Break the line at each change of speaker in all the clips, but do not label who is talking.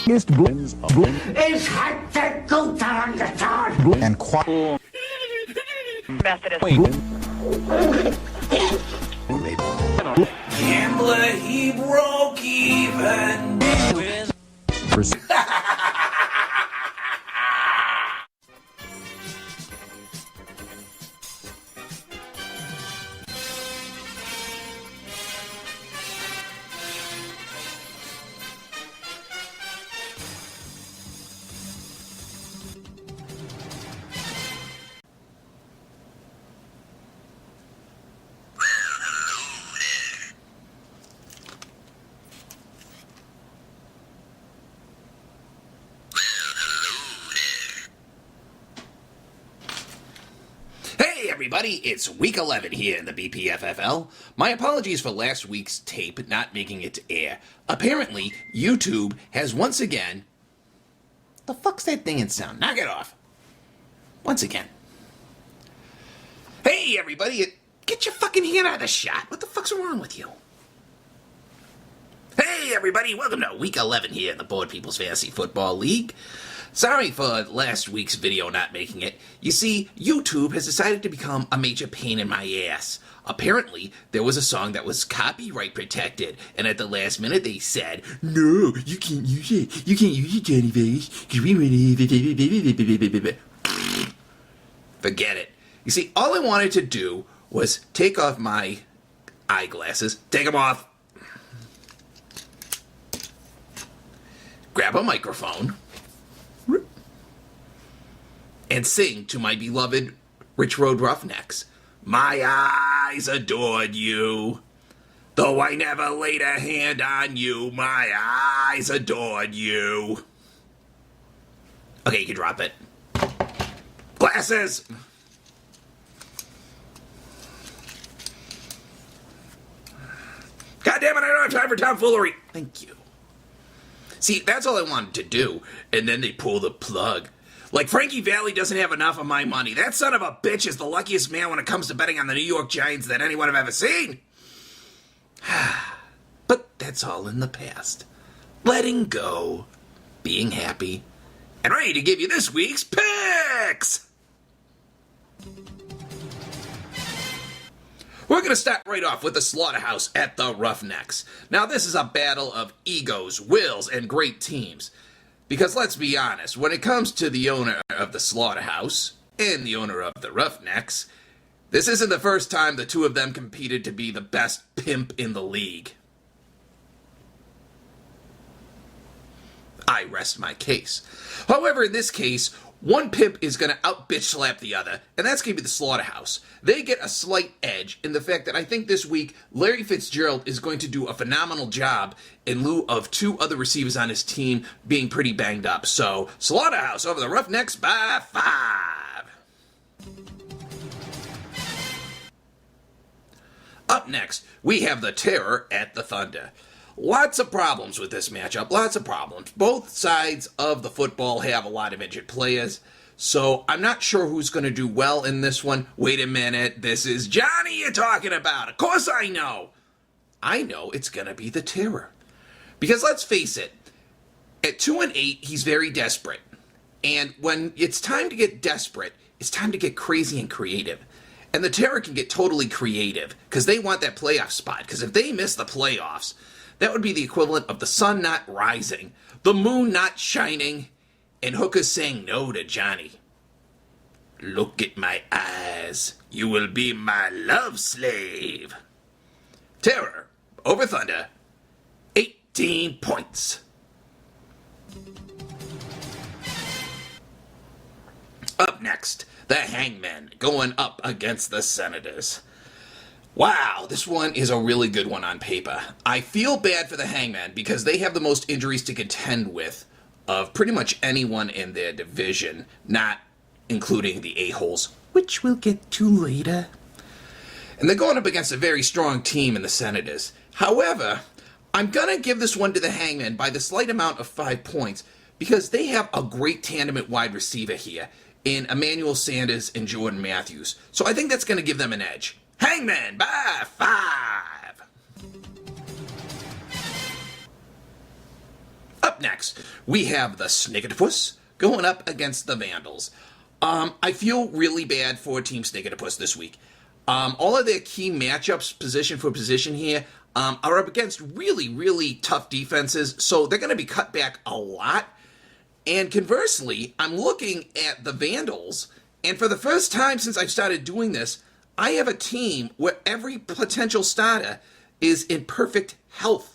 ist
Ich hatte gut daran getan.
and quiet.
Gambler, he broke even. Hey everybody, it's week 11 here in the BPFFL. My apologies for last week's tape not making it to air. Apparently, YouTube has once again... The fuck's that thing in sound? Knock it off. Once again. Hey everybody, get your fucking hand out of the shot. What the fuck's wrong with you? Hey everybody, welcome to week 11 here in the Board People's Fantasy Football League. Sorry for last week's video not making it. You see, YouTube has decided to become a major pain in my ass. Apparently, there was a song that was copyright protected, and at the last minute they said, "No, you can't use it. You can't use it, Johnny Vegas, because we want to..." Forget it. You see, all I wanted to do was take off my eyeglasses, take them off, grab a microphone, and sing to my beloved Rich Road Roughnecks. My eyes adored you, though I never laid a hand on you. My eyes adored you. Okay, you can drop it. Glasses! God damn it, I don't have time for tomfoolery. Thank you. See, that's all I wanted to do, and then they pull the plug. Like, Frankie Valli doesn't have enough of my money. That son of a bitch is the luckiest man when it comes to betting on the New York Giants that anyone have ever seen. But that's all in the past. Letting go, being happy, and ready to give you this week's picks! We're going to start right off with the Slaughterhouse at the Roughnecks. Now, this is a battle of egos, wills, and great teams. Because let's be honest, when it comes to the owner of the Slaughterhouse and the owner of the Roughnecks, this isn't the first time the two of them competed to be the best pimp in the league. I rest my case. However, in this case, one pimp is going to out-bitch slap the other, and that's going to be the Slaughterhouse. They get a slight edge in the fact that I think this week Larry Fitzgerald is going to do a phenomenal job in lieu of two other receivers on his team being pretty banged up. So, Slaughterhouse over the Roughnecks by 5. Up next, we have the Terror at the Thunder. Lots of problems with this matchup, lots of problems. Both sides of the football have a lot of injured players, so I'm not sure who's going to do well in this one. Wait a minute, this is Jonny you're talking about. Of course I know. I know it's going to be the Terror. Because let's face it, at 2-8, he's very desperate. And when it's time to get desperate, it's time to get crazy and creative. And the Terror can get totally creative, because they want that playoff spot. Because if they miss the playoffs, that would be the equivalent of the sun not rising, the moon not shining, and Hooker saying no to Johnny. Look at my eyes. You will be my love slave. Terror over Thunder, 18 points. Up next, the Hangmen going up against the Senators. Wow, this one is a really good one on paper. I feel bad for the Hangmen because they have the most injuries to contend with of pretty much anyone in their division, not including the a-holes, which we'll get to later. And they're going up against a very strong team in the Senators. However, I'm going to give this one to the Hangmen by the slight amount of 5 points because they have a great tandem at wide receiver here in Emmanuel Sanders and Jordan Matthews. So I think that's going to give them an edge. Hangman by 5. Up next, we have the Snicketipus going up against the Vandals. I feel really bad for Team Snicketipus this week. All of their key matchups, position for position here, are up against really, really tough defenses, so they're going to be cut back a lot. And conversely, I'm looking at the Vandals, and for the first time since I've started doing this, I have a team where every potential starter is in perfect health.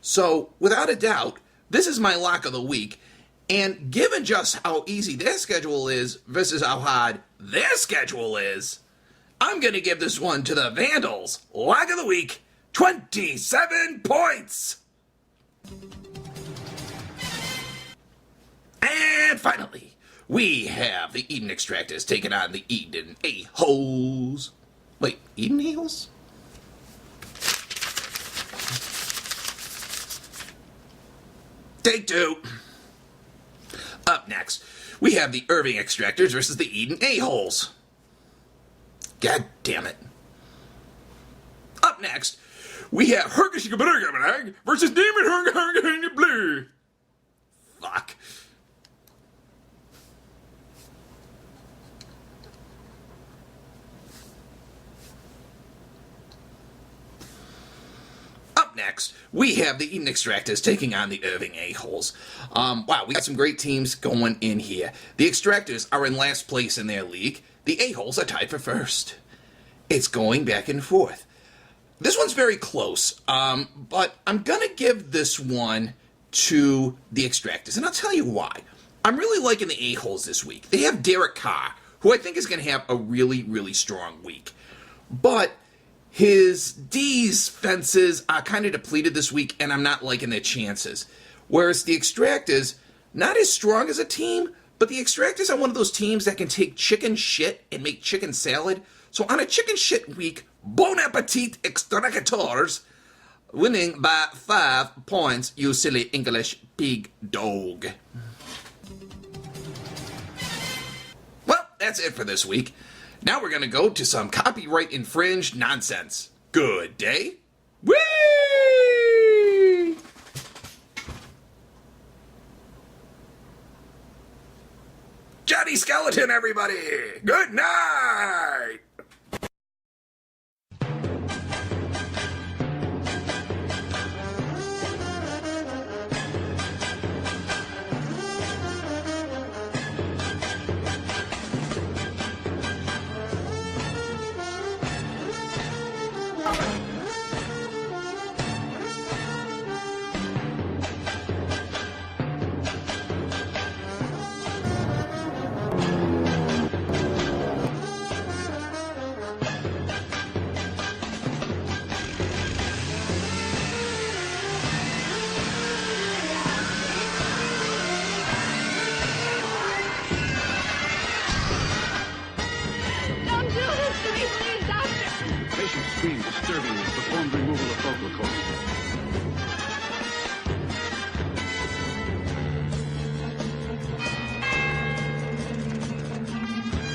So, without a doubt, this is my lock of the week. And given just how easy their schedule is versus how hard their schedule is, I'm going to give this one to the Vandals. Lock of the week, 27 points. And finally, we have the Eden Extractors taking on the Eden A-Holes. Wait, Eden A-Holes? Take two. Up next, we have the Irving Extractors versus the Eden A-Holes. God damn it. Up next, we have Hergeshikabaragamanag versus Demon Herga Blue. Fuck. Up next, we have the Eden Extractors taking on the Irving A-Holes. Wow, we got some great teams going in here. The Extractors are in last place in their league. The A-Holes are tied for first. It's going back and forth. This one's very close, but I'm going to give this one to the Extractors, and I'll tell you why. I'm really liking the A-Holes this week. They have Derek Carr, who I think is going to have a really, really strong week. But his defenses are kind of depleted this week, and I'm not liking their chances. Whereas the Extractors, not as strong as a team, but the Extractors are one of those teams that can take chicken shit and make chicken salad. So on a chicken shit week, bon appetit Extractors, winning by 5 points, you silly English big dog. Well, that's it for this week. Now we're going to go to some copyright infringed nonsense. Good day. Whee! Johnny Skeleton, everybody! Good night!
Patient screamed disturbingly, performed removal of vocal cords.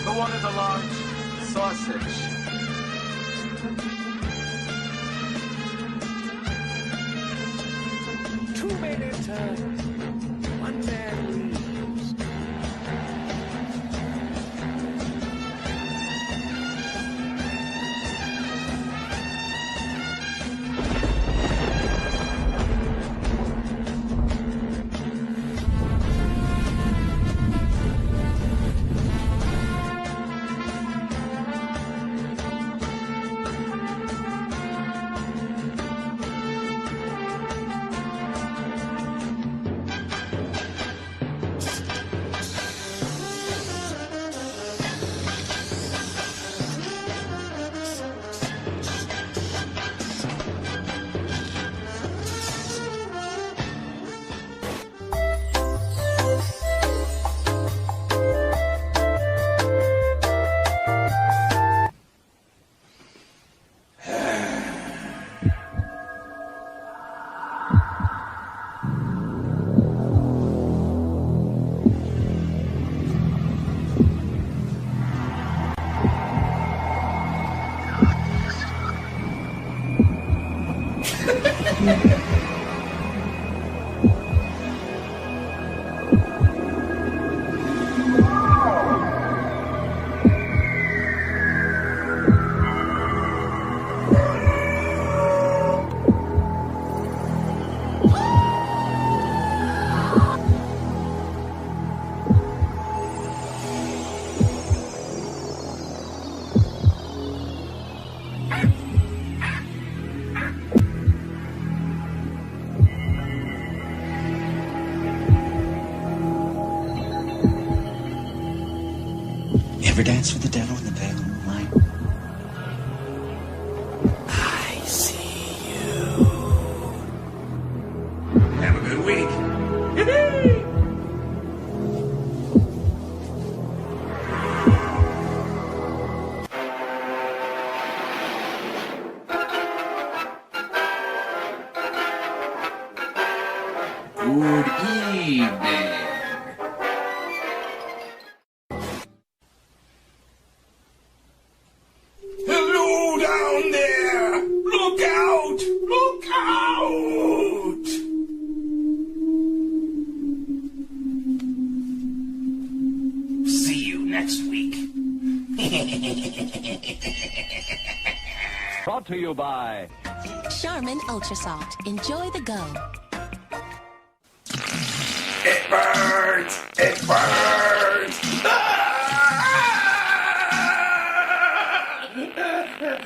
Who wanted the large sausage? Two men enter, one man leaves.
ever dance with the devil in the pale moonlight?
I see you. Have a good week. Good evening. Hello down there! Look out! Look out! See you next week.
Brought to you by
Charmin Ultra Soft. Enjoy the go.
It burns! It burns!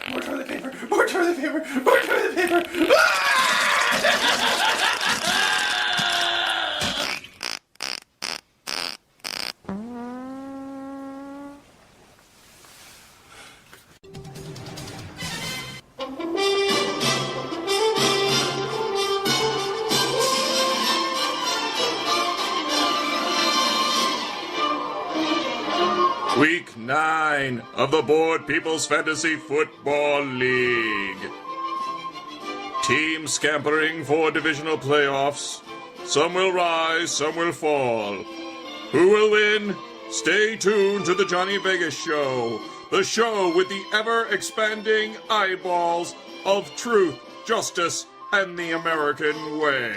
More toilet paper! More toilet paper! More toilet paper! Week 9 of the Board People's Fantasy Football League. Teams scampering for divisional playoffs. Some will rise, some will fall. Who will win? Stay tuned to the Johnny Vegas Show. The show with the ever-expanding eyeballs of truth, justice, and the American way.